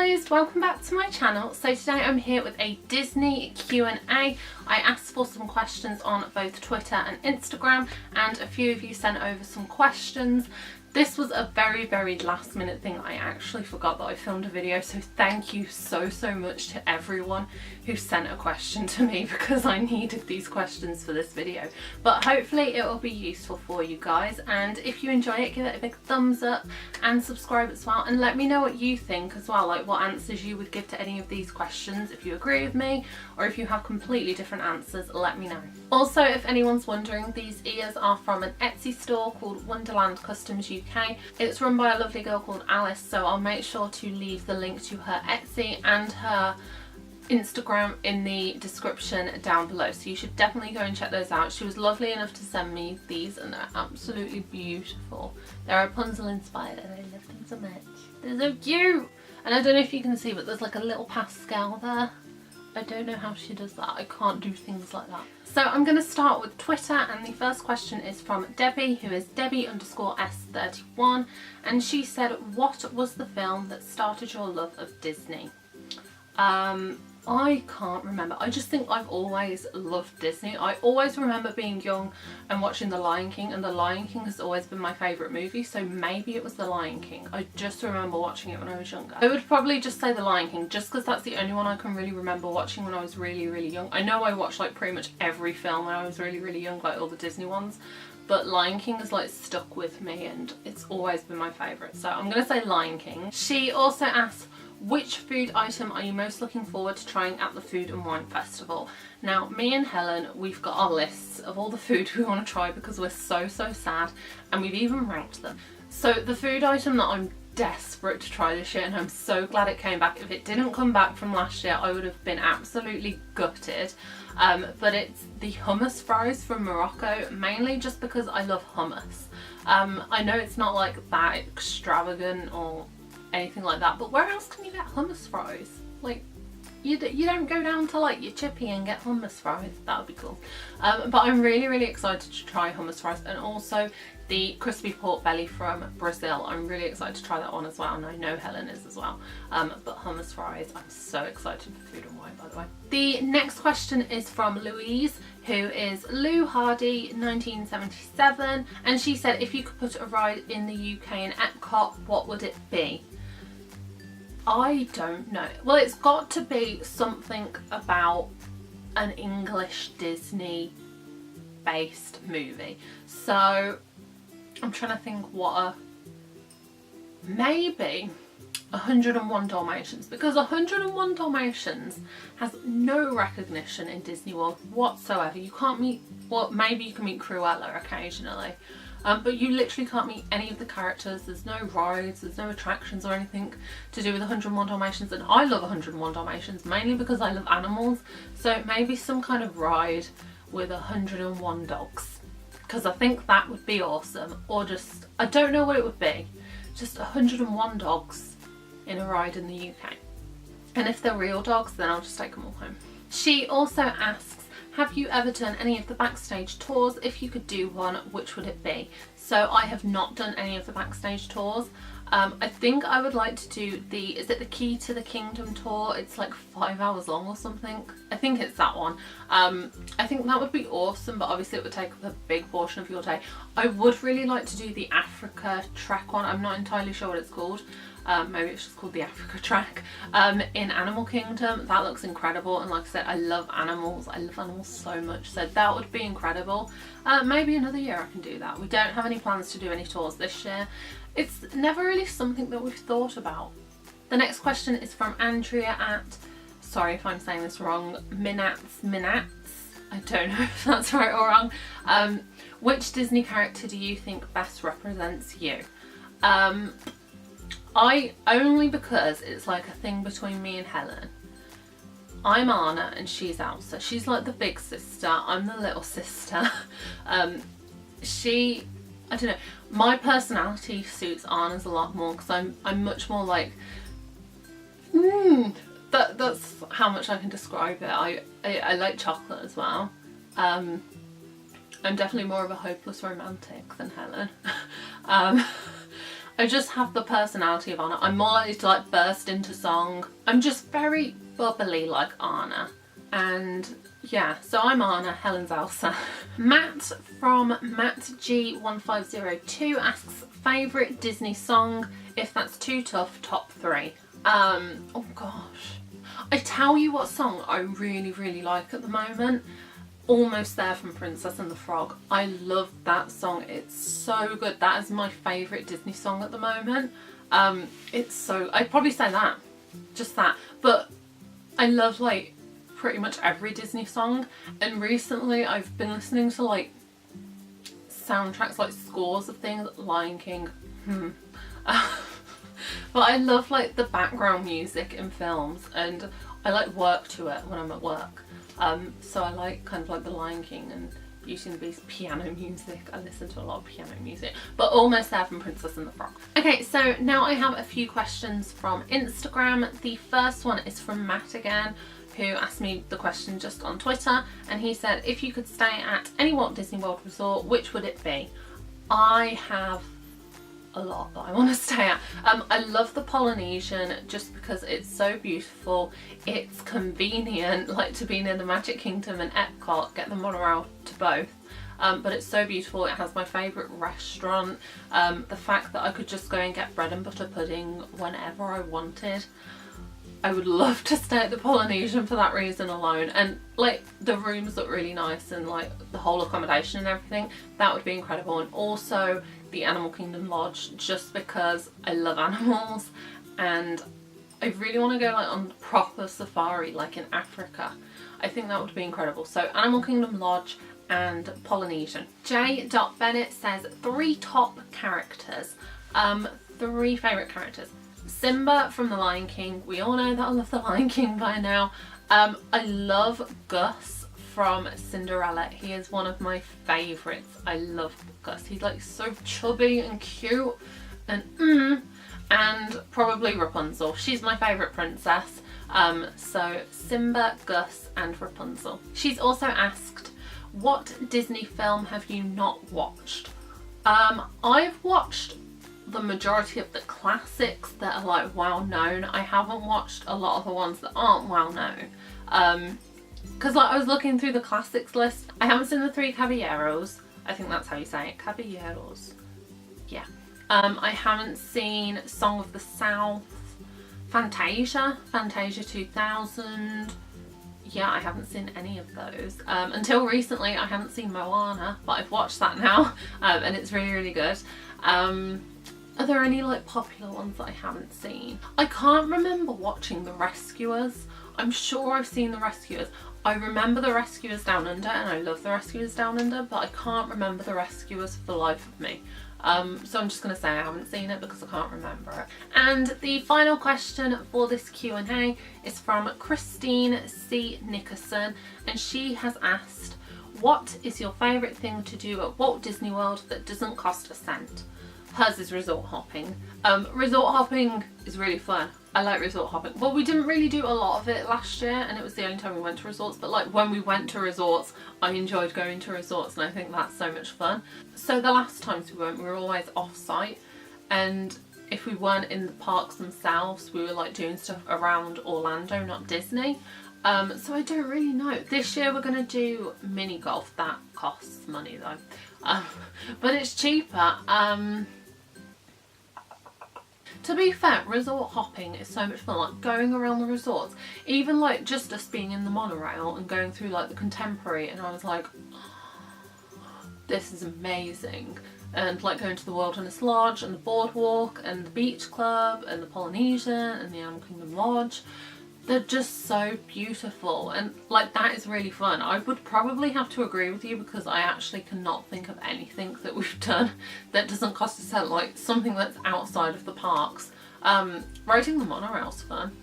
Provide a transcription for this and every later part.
guys, welcome back to my channel. So today I'm here with a Disney Q&A. I asked for some questions on both Twitter and Instagram, and a few of you sent over some questions. This was a very last minute thing. I actually forgot that I filmed a video, so thank you so much to everyone who sent a question to me because I needed these questions for this video. But hopefully it will be useful for you guys, and if you enjoy it, give it a big thumbs up and subscribe as well, and let me know what you think as well, like what answers you would give to any of these questions. If you agree with me or if you have completely different answers, let me know. Also, if anyone's wondering, these ears are from an Etsy store called WonderlandCustomsUK. It's run by a lovely girl called Alice, so I'll make sure to leave the link to her Etsy and her Instagram in the description down below, so you should definitely go and check those out. She was lovely enough to send me these and they're absolutely beautiful. They're Rapunzel inspired and I love them so much. They're so cute! And I don't know if you can see, but there's like a little pastel there. I don't know how she does that. I can't do things like that. So I'm going to start with Twitter, and the first question is from Debbie, who is Debbie_S31, and she said, what was the film that started your love of Disney? I can't remember. I just think I've always loved Disney. I always remember being young and watching The Lion King, and The Lion King has always been my favourite movie, so maybe it was The Lion King. I just remember watching it when I was younger. I would probably just say The Lion King, just because that's the only one I can really remember watching when I was really young. I know I watched like pretty much every film when I was really young, like all the Disney ones, but Lion King has like stuck with me and it's always been my favourite, so I'm going to say Lion King. She also asked, which food item are you most looking forward to trying at the Food and Wine Festival? Now, me and Helen, we've got our lists of all the food we want to try because we're so sad, and we've even ranked them. So the food item that I'm desperate to try this year, and I'm so glad it came back. If it didn't come back from last year, I would have been absolutely gutted. But it's the hummus fries from Morocco, mainly just because I love hummus. I know it's not like that extravagant or anything like that, but where else can you get hummus fries? Like, you don't go down to like your chippy and get hummus fries. That would be cool. But I'm really excited to try hummus fries, and also the crispy pork belly from Brazil. I'm really excited to try that one as well, and I know Helen is as well. But hummus fries, I'm so excited for Food and Wine, by the way. The next question is from Louise, who is Lou Hardy 1977, and she said, if you could put a ride in the UK in Epcot, what would it be? I don't know. Well, it's got to be something about an English Disney based movie. So I'm trying to think maybe 101 Dalmatians, because 101 Dalmatians has no recognition in Disney World whatsoever. You can't meet, well, maybe you can meet Cruella occasionally. But you literally can't meet any of the characters. There's no rides, there's no attractions or anything to do with 101 Dalmatians, and I love 101 Dalmatians mainly because I love animals, so maybe some kind of ride with 101 dogs, because I think that would be awesome. Or just, I don't know what it would be, just 101 dogs in a ride in the UK. And if they're real dogs, then I'll just take them all home. She also asks, have you ever done any of the backstage tours? If you could do one, which would it be? So I have not done any of the backstage tours. I think I would like to do is it the Key to the Kingdom tour? It's like 5 hours long or something. I think it's that one. I think that would be awesome, but obviously it would take up a big portion of your day. I would really like to do the Africa Trek one. I'm not entirely sure what it's called. Maybe it's just called the Africa Track, in Animal Kingdom. That looks incredible, and like I said, I love animals. I love animals so much, so that would be incredible. Maybe another year I can do that. We don't have any plans to do any tours this year. It's never really something that we've thought about. The next question is from Andrea at, sorry if I'm saying this wrong, Minats. I don't know if that's right or wrong. Which Disney character do you think best represents you? Only because it's like a thing between me and Helen. I'm Anna and she's Elsa. She's like the big sister, I'm the little sister. I don't know, my personality suits Anna's a lot more because I'm much more like, that's how much I can describe it. I like chocolate as well. I'm definitely more of a hopeless romantic than Helen. I just have the personality of Anna. I'm more likely to like burst into song. I'm just very bubbly like Anna. And yeah, so I'm Anna, Helen's Elsa. Matt from MattG1502 asks, favourite Disney song? If that's too tough, top 3. Oh gosh. I tell you what song I really, really like at the moment. Almost There from Princess and the Frog. I love that song. It's so good. That is my favourite Disney song at the moment. It's so... I'd probably say that. Just that. But I love like pretty much every Disney song, and recently I've been listening to like soundtracks, like scores of things. Lion King. But I love like the background music in films, and I like work to it when I'm at work. So I like kind of like the Lion King and Beauty and the Beast piano music. I listen to a lot of piano music. But Almost There from Princess and the Frog. Okay, so now I have a few questions from Instagram. The first one is from Matt again, who asked me the question just on Twitter, and he said, if you could stay at any Walt Disney World resort, which would it be? I have a lot that I want to stay at. I love the Polynesian just because it's so beautiful. It's convenient, like to be near the Magic Kingdom and Epcot, get the monorail to both. But it's so beautiful. It has my favourite restaurant. The fact that I could just go and get bread and butter pudding whenever I wanted. I would love to stay at the Polynesian for that reason alone, and like the rooms look really nice, and like the whole accommodation and everything, that would be incredible. And also the Animal Kingdom Lodge, just because I love animals and I really want to go like on proper safari like in Africa. I think that would be incredible. So Animal Kingdom Lodge and Polynesian. J. Bennett says 3 top characters. 3 favourite characters. Simba from The Lion King. We all know that I love The Lion King by now. I love Gus from Cinderella. He is one of my favourites. I love Gus. He's like so chubby and cute and probably Rapunzel. She's my favourite princess. So Simba, Gus and Rapunzel. She's also asked, what Disney film have you not watched? I've watched the majority of the classics that are like well known. I haven't watched a lot of the ones that aren't well known. Because like I was looking through the classics list. I haven't seen the 3 Caballeros. I think that's how you say it. Caballeros. Yeah. I haven't seen Song of the South. Fantasia 2000. Yeah, I haven't seen any of those. Until recently I hadn't seen Moana, but I've watched that now, and it's really, really good. Are there any like popular ones that I haven't seen? I can't remember watching The Rescuers. I'm sure I've seen The Rescuers. I remember The Rescuers Down Under, and I love The Rescuers Down Under, but I can't remember The Rescuers for the life of me. So I'm just going to say I haven't seen it because I can't remember it. And the final question for this Q&A is from Christine C. Nickerson, and she has asked, what is your favourite thing to do at Walt Disney World that doesn't cost a cent? Hers is resort hopping. Resort hopping is really fun. I like resort hopping. Well, we didn't really do a lot of it last year, and it was the only time we went to resorts, but like when we went to resorts, I enjoyed going to resorts, and I think that's so much fun. So the last times we went, we were always off-site, and if we weren't in the parks themselves, we were like doing stuff around Orlando, not Disney. So I don't really know. This year we're going to do mini golf. That costs money though. But it's cheaper. To be fair, resort hopping is so much fun, like going around the resorts, even like just us being in the monorail and going through like the Contemporary, and I was like, this is amazing. And like going to the Wilderness Lodge and the Boardwalk and the Beach Club and the Polynesian and the Animal Kingdom Lodge. They're just so beautiful, and like that is really fun. I would probably have to agree with you because I actually cannot think of anything that we've done that doesn't cost a cent, like something that's outside of the parks. Riding the monorail's fun.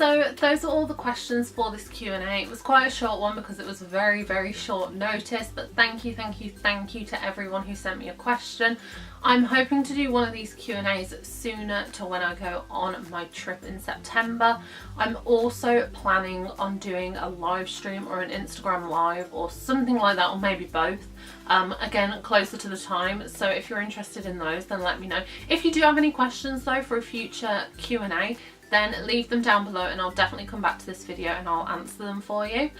So those are all the questions for this Q&A. It was quite a short one because it was very short notice, but thank you to everyone who sent me a question. I'm hoping to do one of these Q&As sooner to when I go on my trip in September. I'm also planning on doing a live stream or an Instagram live or something like that, or maybe both. Again, closer to the time, so if you're interested in those, then let me know. If you do have any questions though for a future Q&A, then leave them down below and I'll definitely come back to this video and I'll answer them for you.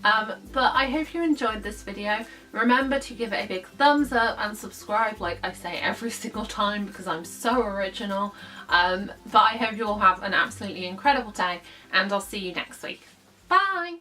But I hope you enjoyed this video. Remember to give it a big thumbs up and subscribe, like I say every single time, because I'm so original. But I hope you all have an absolutely incredible day, and I'll see you next week. Bye!